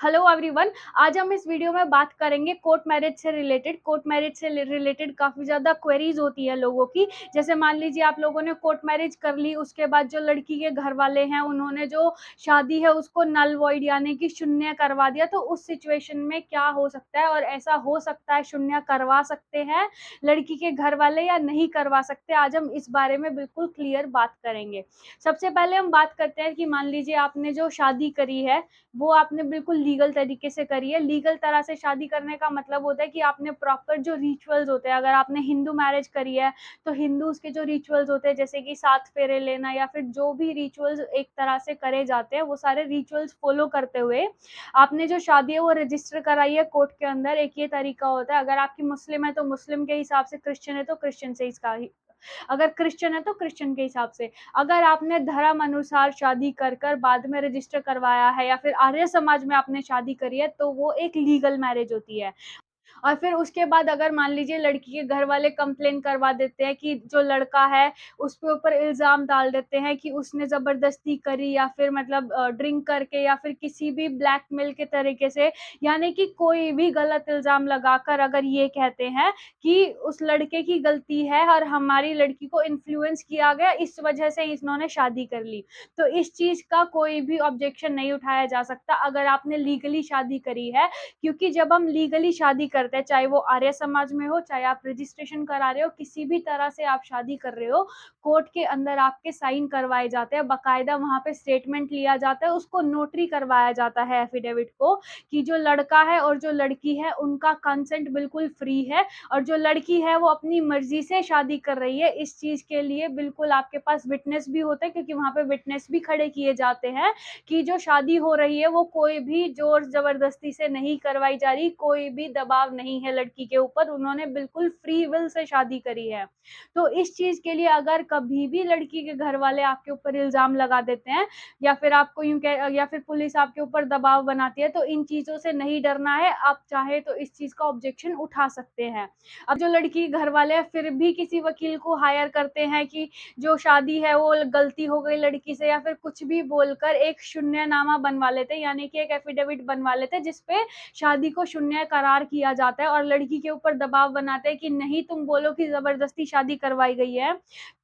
Hello everyone. आज हम इस वीडियो में बात करेंगे कोर्ट मैरिज से रिलेटेड। कोर्ट मैरिज से रिलेटेड काफ़ी ज़्यादा क्वेरीज होती है लोगों की। जैसे मान लीजिए आप लोगों ने कोर्ट मैरिज कर ली, उसके बाद जो लड़की के घर वाले हैं उन्होंने जो शादी है उसको नल वॉइड यानी कि शून्य करवा दिया, तो उस सिचुएशन में क्या हो सकता है और ऐसा हो सकता है शून्य करवा सकते हैं लड़की के घर वाले या नहीं करवा सकते। आज हम इस बारे में बिल्कुल क्लियर बात करेंगे। सबसे पहले हम बात करते हैं कि मान लीजिए आपने जो शादी करी है वो आपने बिल्कुल लीगल तरीके से करी है। लीगल तरह से शादी करने का मतलब होता है कि आपने प्रॉपर जो रिचुअल्स होते हैं, अगर आपने हिंदू मैरिज करी है तो हिंदूज़ के जो रिचुअल्स होते हैं जैसे कि 7 फेरे लेना या फिर जो भी रिचुअल्स एक तरह से करे जाते हैं वो सारे रिचुअल्स फॉलो करते हुए आपने जो शादी है वो रजिस्टर कराई है कोर्ट के अंदर। एक ये तरीका होता है। अगर आपकी मुस्लिम है तो मुस्लिम के हिसाब से, क्रिश्चियन है तो क्रिश्चियन से इसका ही, अगर क्रिश्चियन है तो क्रिश्चियन के हिसाब से। अगर आपने धर्म अनुसार शादी कर बाद में रजिस्टर करवाया है या फिर आर्य समाज में आपने शादी करी है तो वो एक लीगल मैरिज होती है। और फिर उसके बाद अगर मान लीजिए लड़की के घर वाले कंप्लेन करवा देते हैं कि जो लड़का है उसके ऊपर इल्ज़ाम डाल देते हैं कि उसने ज़बरदस्ती करी या फिर मतलब ड्रिंक करके या फिर किसी भी ब्लैकमेल के तरीके से, यानी कि कोई भी गलत इल्ज़ाम लगाकर अगर ये कहते हैं कि उस लड़के की गलती है और हमारी लड़की को इन्फ्लुएंस किया गया, इस वजह से इन्होंने शादी कर ली। तो इस चीज़ का कोई भी ऑब्जेक्शन नहीं उठाया जा सकता अगर आपने लीगली शादी करी है। क्योंकि जब हम लीगली शादी करते हैं, चाहे वो आर्य समाज में हो, चाहे आप रजिस्ट्रेशन करा रहे हो, किसी भी तरह से आप शादी कर रहे हो, कोर्ट के अंदर आपके साइन करवाए जाते हैं, बाकायदा वहाँ पे स्टेटमेंट लिया जाता है, उसको नोटरी करवाया जाता है एफिडेविट को, कि जो लड़का है और जो लड़की है उनका कंसेंट बिल्कुल फ्री है और जो लड़की है वो अपनी मर्जी से शादी कर रही है। इस चीज़ के लिए बिल्कुल आपके पास विटनेस भी होता है, क्योंकि वहाँ पे विटनेस भी खड़े किए जाते हैं कि जो शादी हो रही है वो कोई भी ज़ोर ज़बरदस्ती से नहीं करवाई जा रही, कोई भी दबाव नहीं है लड़की के ऊपर, उन्होंने बिल्कुल फ्री विल से शादी करी है। तो इस चीज़ के लिए अगर कभी भी लड़की के घर वाले आपके ऊपर इल्ज़ाम लगा देते हैं या फिर आपको यूँ कह या फिर पुलिस आपके ऊपर दबाव बनाती है, तो इन चीज़ों से नहीं डरना है। आप चाहे तो इस चीज़ का ऑब्जेक्शन उठा सकते हैं। अब जो लड़की के घर वाले हैं फिर भी किसी वकील को हायर करते हैं कि जो शादी है वो गलती हो गई लड़की से, या फिर कुछ भी बोलकर एक शून्यनामा बनवा लेते हैं, यानी कि एक एफिडेविट बनवा लेते हैं जिसपे शादी को शून्य करार किया जाता है और लड़की के ऊपर दबाव बनाते हैं कि नहीं तुम बोलो कि ज़बरदस्ती शादी करवाई गई है।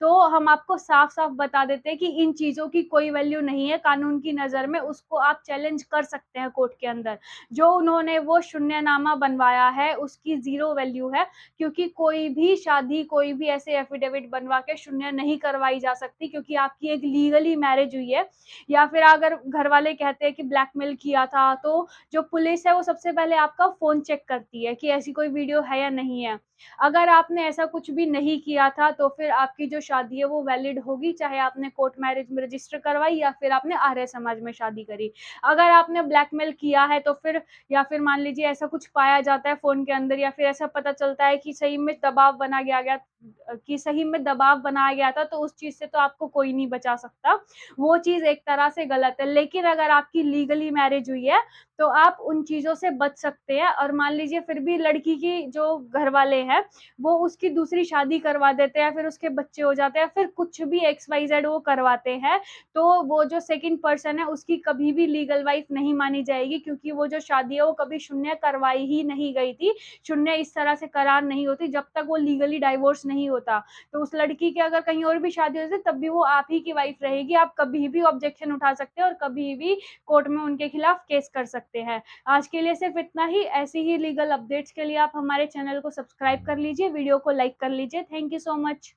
तो हम आपको साफ-साफ बता देते हैं कि इन चीज़ों की कोई वैल्यू नहीं है कानून की नज़र में, उसको आप चैलेंज कर सकते हैं कोर्ट के अंदर। जो उन्होंने वो शून्यनामा बनवाया है उसकी ज़ीरो वैल्यू है, क्योंकि कोई भी शादी, कोई भी ऐसे एफिडेविट बनवा के शून्य नहीं करवाई जा सकती, क्योंकि आपकी एक लीगली मैरिज हुई है। या फिर अगर घर वाले कहते हैं कि ब्लैकमेल किया था, तो जो पुलिस है वो सबसे पहले आपका फ़ोन चेक करती है कि ऐसी कोई वीडियो है या नहीं है। अगर आपने ऐसा कुछ भी नहीं किया था तो फिर आपकी जो शादी है वो वैलिड होगी, चाहे आपने कोर्ट मैरिज में रजिस्टर करवाई या फिर आपने आर्य समाज में शादी करी। अगर आपने ब्लैकमेल किया है तो फिर, या फिर मान लीजिए ऐसा कुछ पाया जाता है फ़ोन के अंदर, या फिर ऐसा पता चलता है कि सही में दबाव बनाया गया था, तो उस चीज़ से तो आपको कोई नहीं बचा सकता। वो चीज़ एक तरह से गलत है। लेकिन अगर आपकी लीगली मैरिज हुई है, तो आप उन चीज़ों से बच सकते हैं। और मान लीजिए फिर भी लड़की की जो घरवाले हैं, वो उसकी दूसरी शादी करवा देते हैं, फिर उसके बच्चे हो जाते हैं, फिर कुछ भी एक्स-वाई-ज़ेड वो करवाते हैं, तो वो जो सेकंड पर्सन है उसकी कभी भी लीगल वाइफ़ नहीं मानी जाएगी, क्योंकि वो जो शादी है वो कभी शून्य करवाई ही नहीं गई थी। शून्य इस तरह से करार नहीं होती जब तक वो लीगली डाइवोर्स नहीं होता। तो उस लड़की की अगर कहीं और भी शादी होती है तब भी वो आप ही की वाइफ़ रहेगी। आप कभी भी ऑब्जेक्शन उठा सकते हैं और कभी भी कोर्ट में उनके खिलाफ केस कर सकते हैं। आज के लिए सिर्फ़ इतना ही। ऐसी ही लीगल अपडेट्स के लिए आप हमारे चैनल को सब्सक्राइब कर लीजिए, वीडियो को लाइक कर लीजिए। Thank you so much.